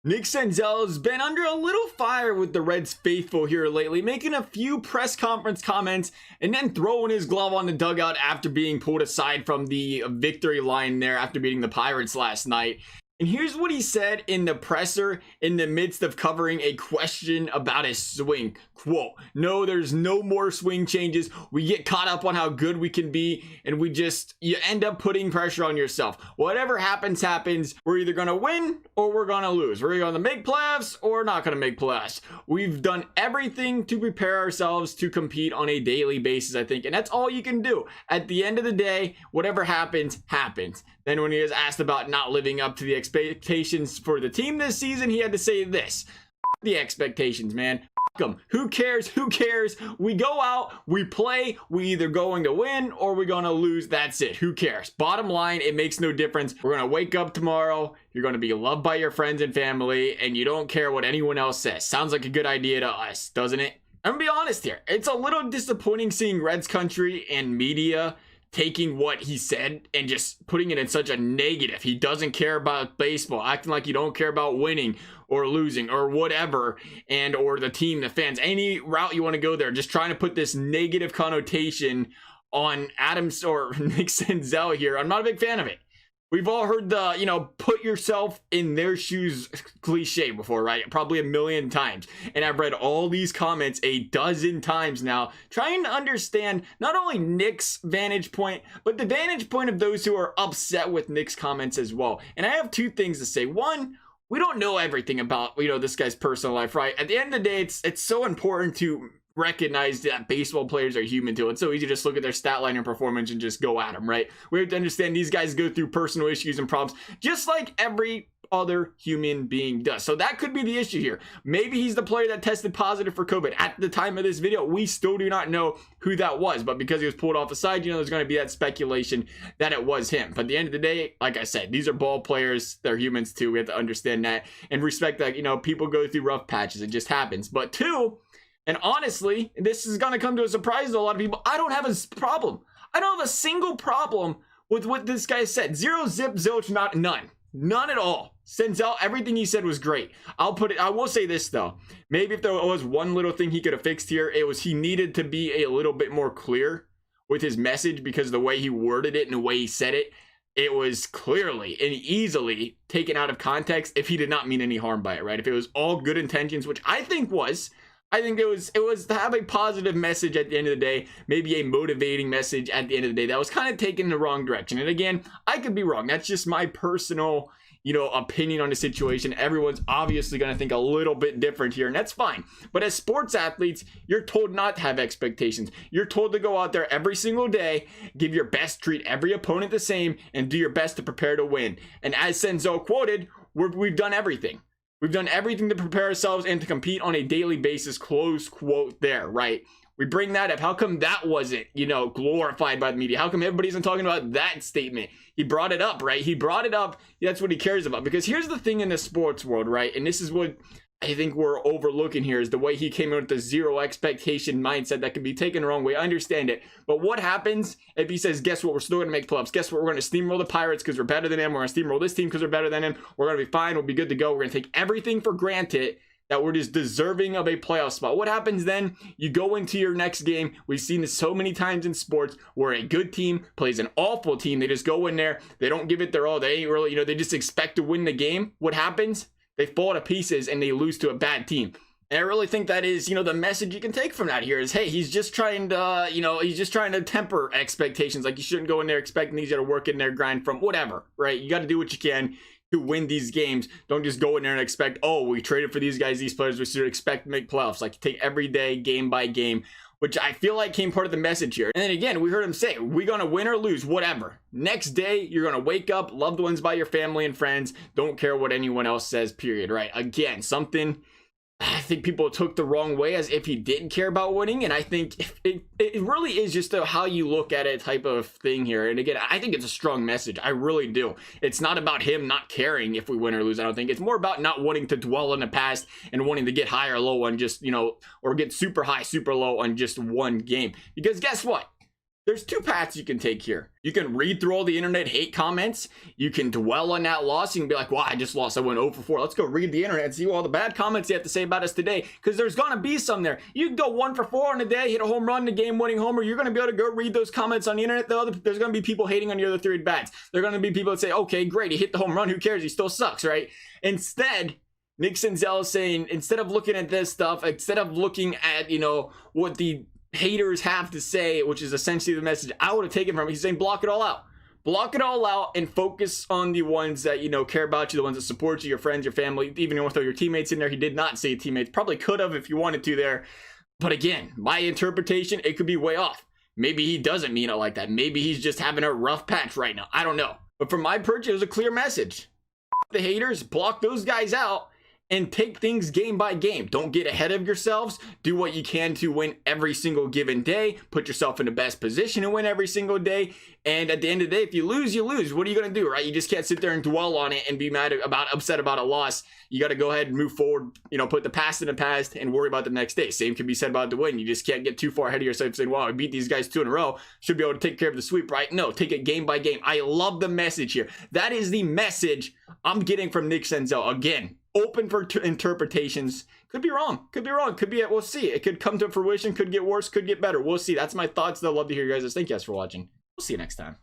Nick Senzel has been under a little fire with the Reds faithful here lately, making a few press conference comments and then throwing his glove on the dugout after being pulled aside from the victory line there after beating the Pirates last night. And here's what he said in the presser in the midst of covering a question about his swing. Quote, "No, there's no more swing changes. We get caught up on how good we can be, and you end up putting pressure on yourself. Whatever happens, happens. We're either going to win or we're going to lose. We're either going to make playoffs or not going to make playoffs. We've done everything to prepare ourselves to compete on a daily basis, I think, and that's all you can do. At the end of the day, whatever happens, happens." Then when he was asked about not living up to the expectations for the team this season, he had to say this: the expectations, man. F them. Who cares? Who cares? We go out, we play, we either going to win or we're going to lose. That's it. Who cares? Bottom line, it makes no difference. We're going to wake up tomorrow. You're going to be loved by your friends and family, and you don't care what anyone else says. Sounds like a good idea to us, doesn't it? I'm going to be honest here. It's a little disappointing seeing Reds country and media taking what he said and just putting it in such a negative. He doesn't care about baseball, acting like you don't care about winning or losing or whatever, and or the team, the fans, any route you want to go there, just trying to put this negative connotation on Adams or Nick Senzel here. I'm not a big fan of it. We've all heard the, put yourself in their shoes cliche before, right? Probably a million times. And I've read all these comments a dozen times now, trying to understand not only Nick's vantage point, but the vantage point of those who are upset with Nick's comments as well. And I have two things to say. One, we don't know everything about, this guy's personal life, right? At the end of the day, it's so important to recognize that baseball players are human too. It's so easy to just look at their stat line and performance and just go at them, right? We have to understand these guys go through personal issues and problems just like every other human being does. So that could be the issue here. Maybe he's the player that tested positive for COVID. At the time of this video, we still do not know who that was, but because he was pulled off the side, there's going to be that speculation that it was him. But at the end of the day, like I said, these are ball players. They're humans too. We have to understand that and respect that, people go through rough patches. It just happens. But two, and honestly, this is going to come to a surprise to a lot of people, I don't have a problem. I don't have a single problem with what this guy said. Zero, zip, zilch, none. None at all. Senzel, everything he said was great. I will say this though. Maybe if there was one little thing he could have fixed here, it was he needed to be a little bit more clear with his message, because the way he worded it and the way he said it, it was clearly and easily taken out of context if he did not mean any harm by it, right? If it was all good intentions, which I think it was to have a positive message at the end of the day, maybe a motivating message at the end of the day that was kind of taken in the wrong direction. And again, I could be wrong. That's just my personal, opinion on the situation. Everyone's obviously going to think a little bit different here, and that's fine. But as sports athletes, you're told not to have expectations. You're told to go out there every single day, give your best, treat every opponent the same, and do your best to prepare to win. And as Senzo quoted, we've done everything. We've done everything to prepare ourselves and to compete on a daily basis, close quote there, right? We bring that up. How come that wasn't, glorified by the media? How come everybody isn't talking about that statement? He brought it up, right? He brought it up. That's what he cares about. Because here's the thing in the sports world, right? And this is what I think we're overlooking here, is the way he came in with the zero expectation mindset that can be taken the wrong way. I understand it. But what happens if he says, guess what? We're still going to make playoffs. Guess what? We're going to steamroll the Pirates because we're better than them. We're going to steamroll this team because we're better than them. We're going to be fine. We'll be good to go. We're going to take everything for granted that we're just deserving of a playoff spot. What happens then? You go into your next game. We've seen this so many times in sports where a good team plays an awful team. They just go in there. They don't give it their all. They ain't really, they just expect to win the game. What happens? They fall to pieces and they lose to a bad team. And I really think that is, the message you can take from that here is, hey, he's just trying to, he's just trying to temper expectations. Like, you shouldn't go in there expecting these to work in their grind from whatever, right? You got to do what you can to win these games. Don't just go in there and expect, oh, we traded for these guys, these players, we should expect to make playoffs. Like, take every day, game by game, which I feel like came part of the message here. And then again, we heard him say, we're going to win or lose, whatever. Next day, you're going to wake up, loved ones by your family and friends. Don't care what anyone else says, period, right? Again, something I think people took the wrong way, as if he didn't care about winning. And I think it really is just how you look at it type of thing here. And again, I think it's a strong message. I really do. It's not about him not caring if we win or lose. I don't think it's more about not wanting to dwell on the past and wanting to get high or low on just, or get super high, super low on just one game. Because guess what? there's two paths you can take here. You can read through all the internet hate comments. You can dwell on that loss. You can be like, well, I just lost. I went 0 for 4. Let's go read the internet and see all the bad comments they have to say about us today, because there's going to be some there. You can go 1 for 4 on a day, hit a home run, a game-winning homer. You're going to be able to go read those comments on the internet. There's going to be people hating on your other 3 at-bats. There are going to be people that say, okay, great, he hit the home run. Who cares? He still sucks, right? Instead, Nick Senzel is saying, instead of looking at this stuff, instead of looking at, what the haters have to say, which is essentially the message I would have taken from him, he's saying block it all out. Block it all out and focus on the ones that, care about you, the ones that support you, your friends, your family, even if you throw your teammates in there. He did not say teammates. Probably could have if you wanted to there. But again, my interpretation, it could be way off. Maybe he doesn't mean it like that. Maybe he's just having a rough patch right now. I don't know. But from my perch, it was a clear message. The haters, block those guys out and take things game by game. Don't get ahead of yourselves. Do what you can to win every single given day. Put yourself in the best position to win every single day. And at the end of the day, if you lose, you lose. What are you going to do, right? You just can't sit there and dwell on it and be upset about a loss. You got to go ahead and move forward, put the past in the past and worry about the next day. Same can be said about the win. You just can't get too far ahead of yourself saying, wow, I beat these guys 2 in a row. Should be able to take care of the sweep, right? No, take it game by game. I love the message here. That is the message I'm getting from Nick Senzel. Again, open for interpretations. Could be wrong. Could be wrong. Could be, we'll see. It could come to fruition. Could get worse. Could get better. We'll see. That's my thoughts. I'd love to hear you guys. Thank you guys for watching. We'll see you next time.